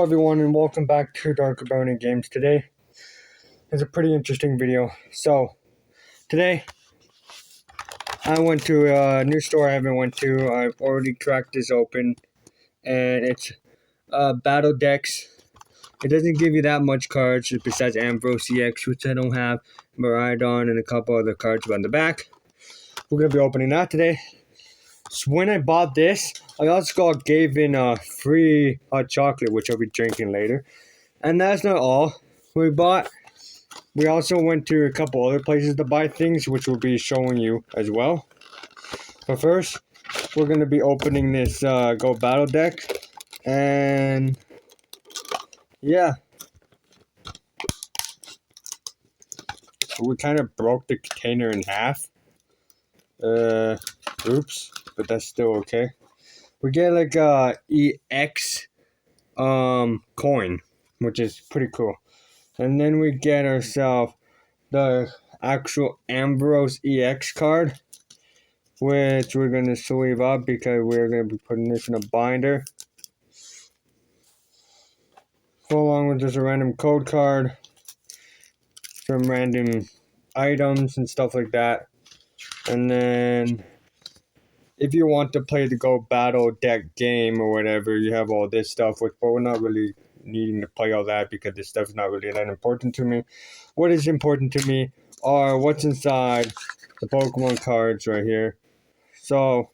everyone, and welcome back to Dark Brownie Games. Today is a pretty interesting video. So today I went to a new store I haven't went to. I've already cracked this open, and it's Battle Decks. It doesn't give you that much cards besides Ambrose EX, which I don't have, Miraidon, and a couple other cards on the back. We're gonna be opening that today. So when I bought this, I also gave in a free hot chocolate, which I'll be drinking later. And that's not all we bought. We also went to a couple other places to buy things, which we'll be showing you as well. But first, we're going to be opening this Go Battle deck. And yeah. We kind of broke the container in half. Oops. But that's still okay. We get like a EX coin, which is pretty cool. And then we get ourselves the actual Ambrose EX card, which we're going to sleeve up because we're going to be putting this in a binder. Go along with just a random code card, some random items and stuff like that. And then if you want to play the Go Battle deck game or whatever, you have all this stuff, but we're not really needing to play all that because this stuff is not really that important to me. What is important to me are what's inside the Pokemon cards right here. So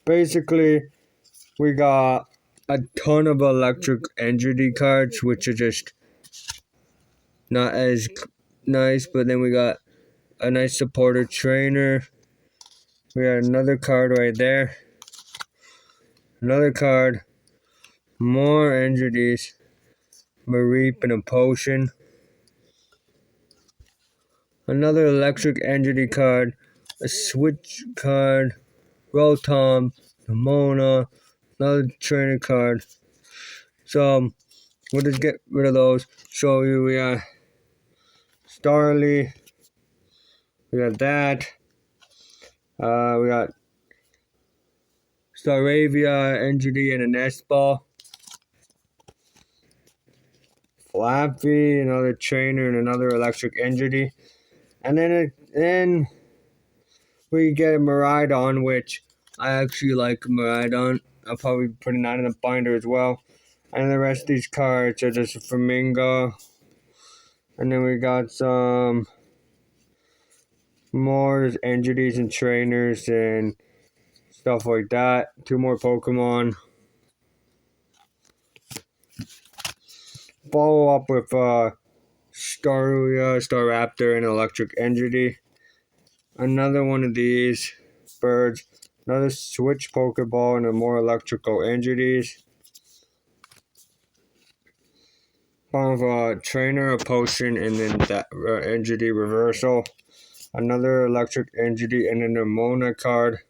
basically we got a ton of electric energy cards, which are just not as nice, but then we got a nice supporter trainer. We got another card right there. Another card. More entities. Mareep and a potion. Another electric entity card. A switch card. Rotom. Mona. Another trainer card. So we'll just get rid of those. Show you we got Starly. We got that. We got Staravia, Entity, and a Nest Ball. Flappy, another trainer, and another electric entity. And then we get a Miraidon, which I actually like Miraidon. I'll probably be putting that in a binder as well. And the rest of these cards are just a Flamingo. And then we got some more entities and trainers and stuff like that. 2 more Pokemon. Follow up with Staraptor, and electric entity. Another one of these birds. Another switch Pokeball and a more electrical entities. One of a trainer, a potion, and then that entity reversal. Another electric entity and then a Mona card.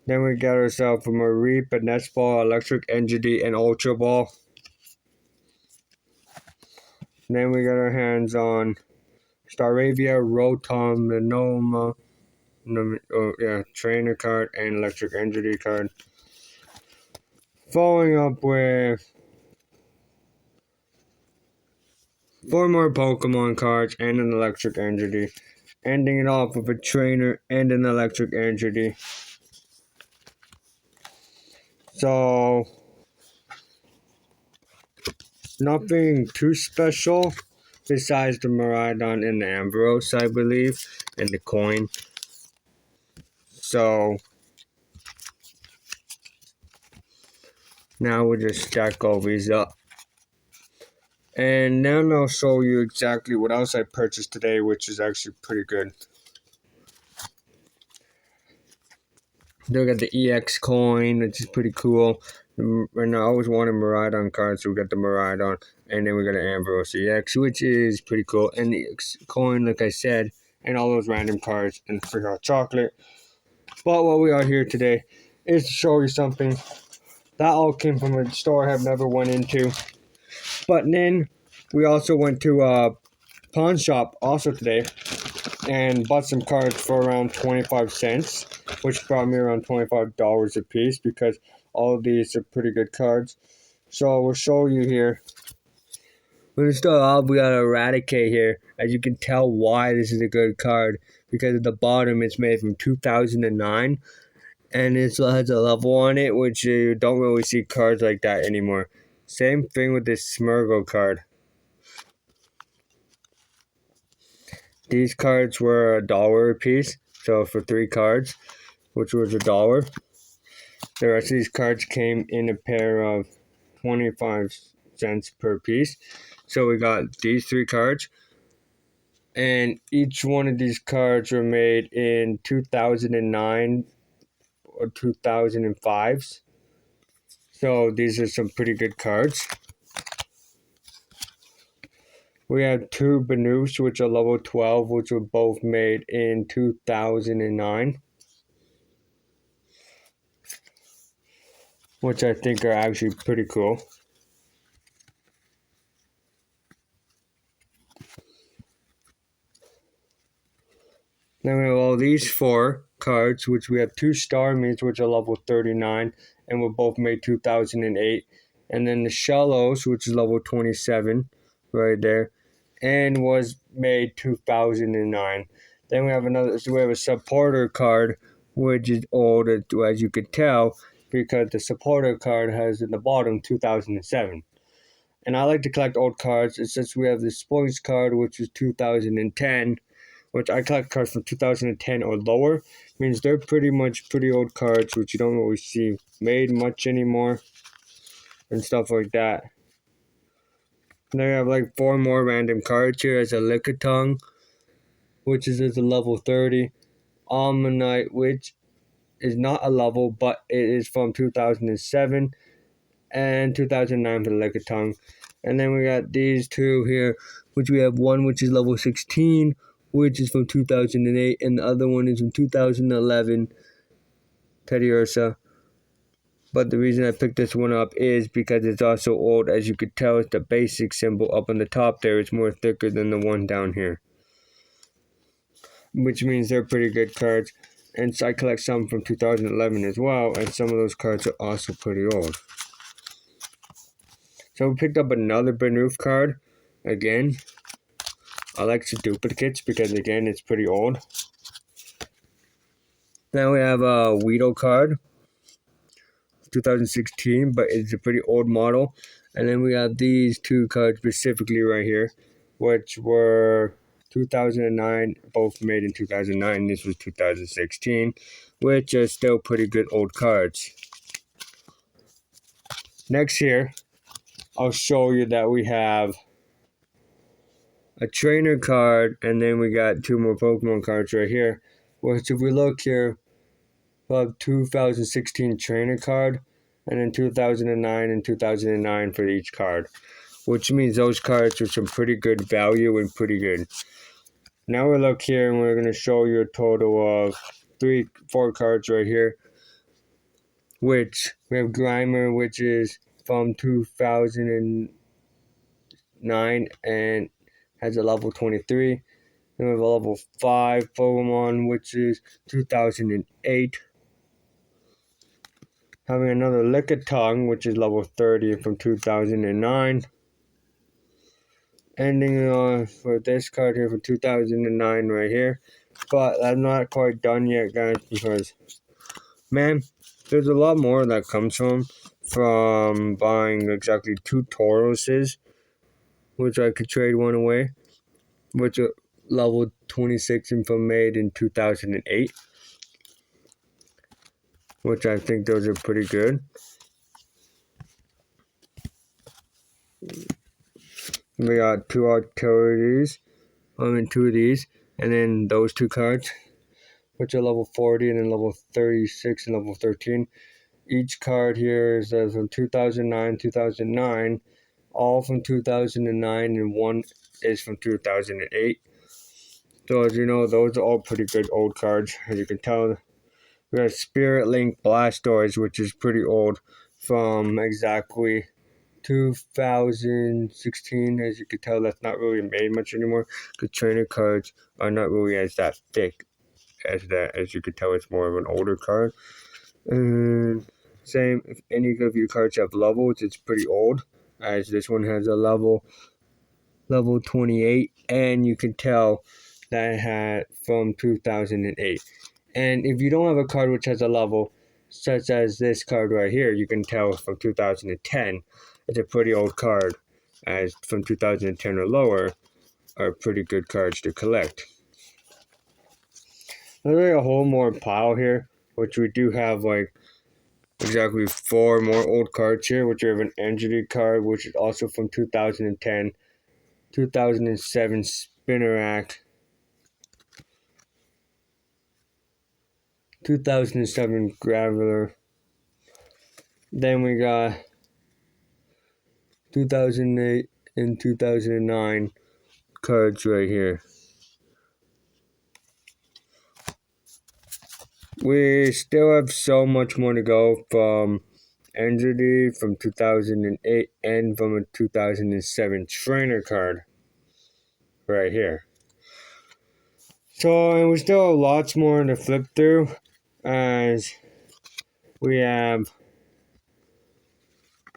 Then we got ourselves a Mareep, a Nest Ball, electric entity, and Ultra Ball. Then we got our hands on Staravia, Rotom, Nanoma, trainer card, and electric entity card. Following up with 4 more Pokemon cards and an electric entity. Ending it off with a trainer and an electric entity. So nothing too special besides the Miraidon and the Ambrose, I believe, and the coin. So now we'll just stack all these up. And then I'll show you exactly what else I purchased today, which is actually pretty good. They got the EX coin, which is pretty cool. And I always wanted Miraidon cards, so we got the Miraidon. And then we got an Ambrose EX, which is pretty cool. And the coin, like I said, and all those random cards and free hot chocolate. But what we are here today is to show you something. That all came from a store I have never went into. But then we also went to a pawn shop also today and bought some cards for around 25 cents, which brought me around $25 a piece because all of these are pretty good cards. So I will show you here. We're going to start off, we got Eradicate here. As you can tell why this is a good card, because at the bottom it's made from 2009, and it has a level on it, which you don't really see cards like that anymore. Same thing with this Smeargle card. These cards were $1 a piece, so for 3 cards, which was $1. The rest of these cards came in a pair of 25 cents per piece. So we got these 3 cards, and each one of these cards were made in 2009 or 2005s. So these are some pretty good cards. We have 2 Banoofs, which are level 12, which were both made in 2009. Which I think are actually pretty cool. Then we have all these 4 cards, which we have 2 Starmies, which are level 39, and were both made 2008. And then the Shellos, which is level 27, right there, and was made 2009. Then we have a supporter card, which is old, as you could tell, because the supporter card has in the bottom 2007. And I like to collect old cards. It's just we have the Spoils card, which is 2010, which I collect cards from 2010 or lower. Means they're pretty old cards, which you don't really see made much anymore, and stuff like that. And then I have like 4 more random cards here as a Lickitung, which is at a level 30. Ammonite, which is not a level, but it is from 2007 and 2009 for the Lickitung. And then we got these 2 here, which we have one which is level 16, which is from 2008, and the other one is from 2011, Teddiursa. But the reason I picked this one up is because it's also old. As you could tell, it's the basic symbol up on the top there. It's more thicker than the one down here, which means they're pretty good cards. And so I collect some from 2011 as well, and some of those cards are also pretty old. So we picked up another Banoof card. Again, I like the duplicates because, again, it's pretty old. Then we have a Weedle card, 2016, but it's a pretty old model. And then we have these 2 cards specifically right here, which were 2009, both made in 2009. This was 2016, which are still pretty good old cards. Next here, I'll show you that we have a trainer card, and then we got 2 more Pokemon cards right here. Which, if we look here, we have 2016 trainer card, and then 2009 and 2009 for each card, which means those cards are some pretty good value and pretty good. Now we look here, and we're going to show you a total of 4 cards right here, which we have Grimer, which is from 2009 and has a level 23. Then we have a level 5 Pokemon, which is 2008. Having another Lickitung, which is level 30 from 2009. Ending for this card here from 2009 right here. But I'm not quite done yet, guys, because, man, there's a lot more that comes from buying exactly 2 Tauroses, which I could trade one away, which are level 26 and from made in 2008, which I think those are pretty good. We got 2 Artilleries, 2 of these, and then those 2 cards, which are level 40 and then level 36 and level 13. Each card here is from 2009, all from 2009, and one is from 2008. So as you know, those are all pretty good old cards. As you can tell, we got Spirit Link Blastoise, which is pretty old, from exactly 2016. As you can tell, that's not really made much anymore. The trainer cards are not really as that thick as that. As you can tell, it's more of an older card. And same if any of your cards have levels, it's pretty old, as this one has a level 28, and you can tell that it had from 2008. And if you don't have a card which has a level, such as this card right here, you can tell from 2010. It's a pretty old card, as from 2010 or lower are pretty good cards to collect. There's like a whole more pile here, which we do have like exactly 4 more old cards here, which we have an Entity card, which is also from 2010, 2007 Spinnerack, 2007 Graveler. Then we got 2008 and 2009 cards right here. We still have so much more to go from Entity from 2008 and from a 2007 Trainer card right here. So, and we still have lots more to flip through, as we have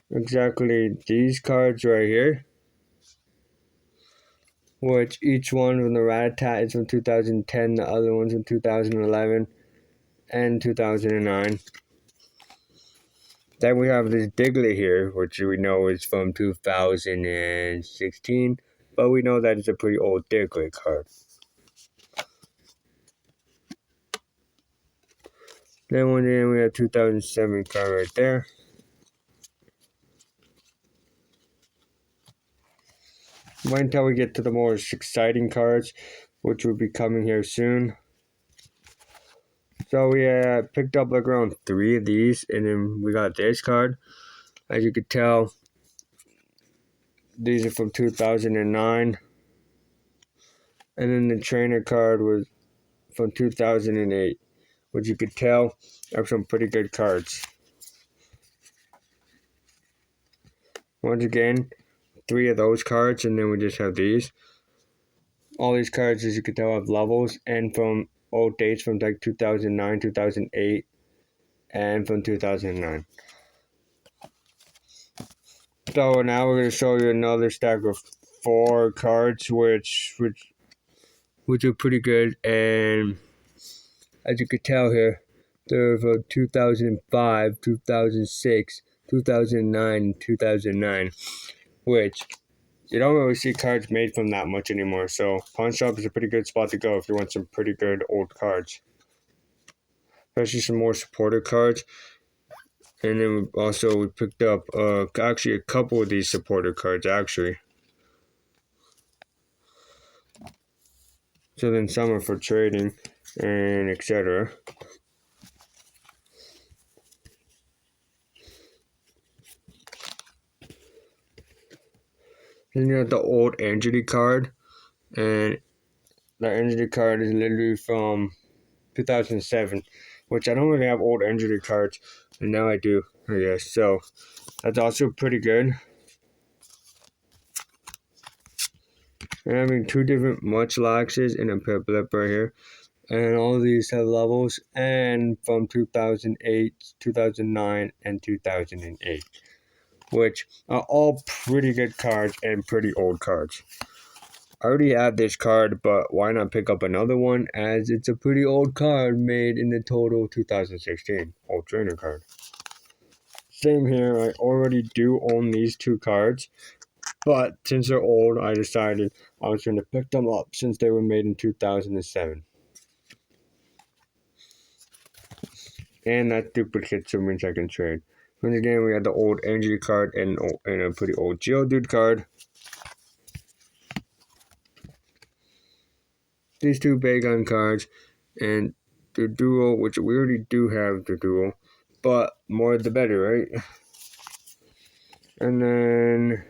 exactly these cards right here, which each one from the Rattata is from 2010, the other one's from 2011 and 2009. Then we have this Diglett here, which we know is from 2016, but we know that it's a pretty old Diglett card. Then we have 2007 card right there. Wait until we get to the more exciting cards, which will be coming here soon. So we picked up like around 3 of these, and then we got this card. As you could tell, these are from 2009. And then the Trainer card was from 2008, which you could tell are some pretty good cards. Once again, 3 of those cards, and then we just have these. All these cards, as you can tell, have levels, and from old dates from like 2009, 2008, and from 2009. So now we're going to show you another stack of 4 cards, which are pretty good. And as you can tell here, they're from 2005, 2006, 2009, and 2009, which you don't really see cards made from that much anymore. So pawn shop is a pretty good spot to go if you want some pretty good old cards, especially some more supporter cards. And then we picked up actually a couple of these supporter cards actually. So then some are for trading and etc. Then you have the old Entity card, and the Entity card is literally from 2007, which I don't really have old Entity cards, and now I do, I guess. So that's also pretty good. And having 2 different Munchlaxes and a Piplup right here, and all of these have levels, and from 2008, 2009, and 2008. Which are all pretty good cards and pretty old cards. I already have this card, but why not pick up another one, as it's a pretty old card made in the total 2016 old Trainer card. Same here, I already do own these 2 cards, but since they're old, I decided I was going to pick them up since they were made in 2007. And that duplicate, so means I can trade. Once again, we have the old Entity card and a pretty old Geodude card. These 2 Bagon cards and the duo, which we already do have the duo, but more the better, right? And then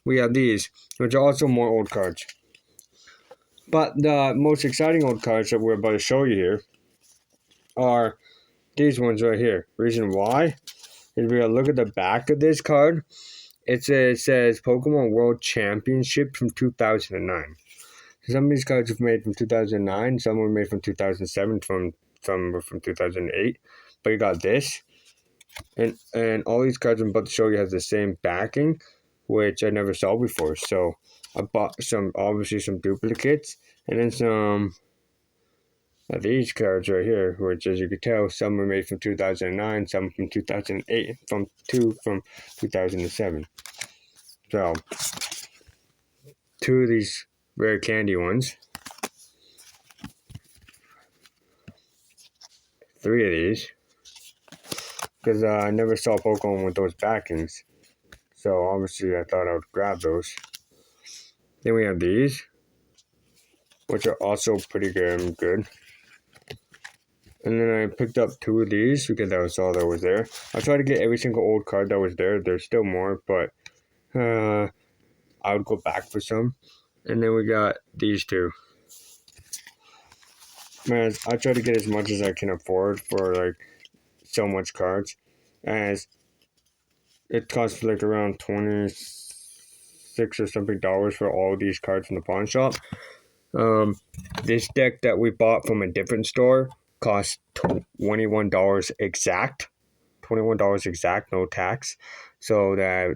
we have these, which are also more old cards. But the most exciting old cards that we're about to show you here are these ones right here. Reason why is we gotta look at the back of this card. It says Pokemon World Championship from 2009. Some of these cards were made from 2009, some were made from 2007, from some were from 2008. But you got this, and all these cards I'm about to show you has the same backing, which I never saw before. So I bought obviously some duplicates, and then some of these cards right here, which, as you can tell, some were made from 2009, some from 2008, from 2007. So 2 of these rare candy ones, 3 of these, because I never saw Pokemon with those backings. So obviously I thought I would grab those. Then we have these, which are also pretty good. And then I picked up 2 of these because that was all that was there. I tried to get every single old card that was there. There's still more, but I would go back for some. And then we got these 2. Man, I try to get as much as I can afford for like so much cards, as it costs like around $26 or something for all these cards in the pawn shop. This deck that we bought from a different store cost $21 exact. $21 exact, no tax. So the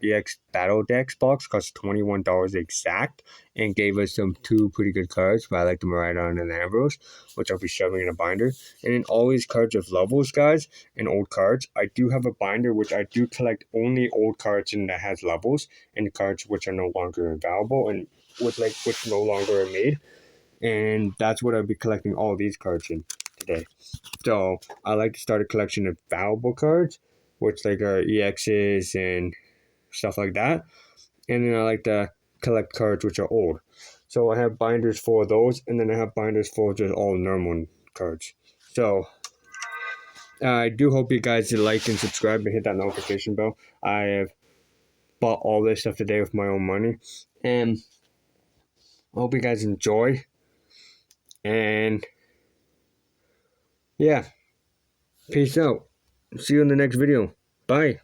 EX Battle Decks box cost $21 exact, and gave us some 2 pretty good cards. But I like the Miraidon and the Ambrose, which I'll be shoving in a binder. And then all these cards of levels, guys, and old cards. I do have a binder which I do collect only old cards and that has levels, and cards which are no longer available and which no longer are made. And that's what I'll be collecting all these cards in today. So I like to start a collection of valuable cards, which like are EXs and stuff like that. And then I like to collect cards which are old. So I have binders for those, and then I have binders for just all normal cards. So I do hope you guys like and subscribe and hit that notification bell. I have bought all this stuff today with my own money, and I hope you guys enjoy. And yeah, peace out. See you in the next video. Bye.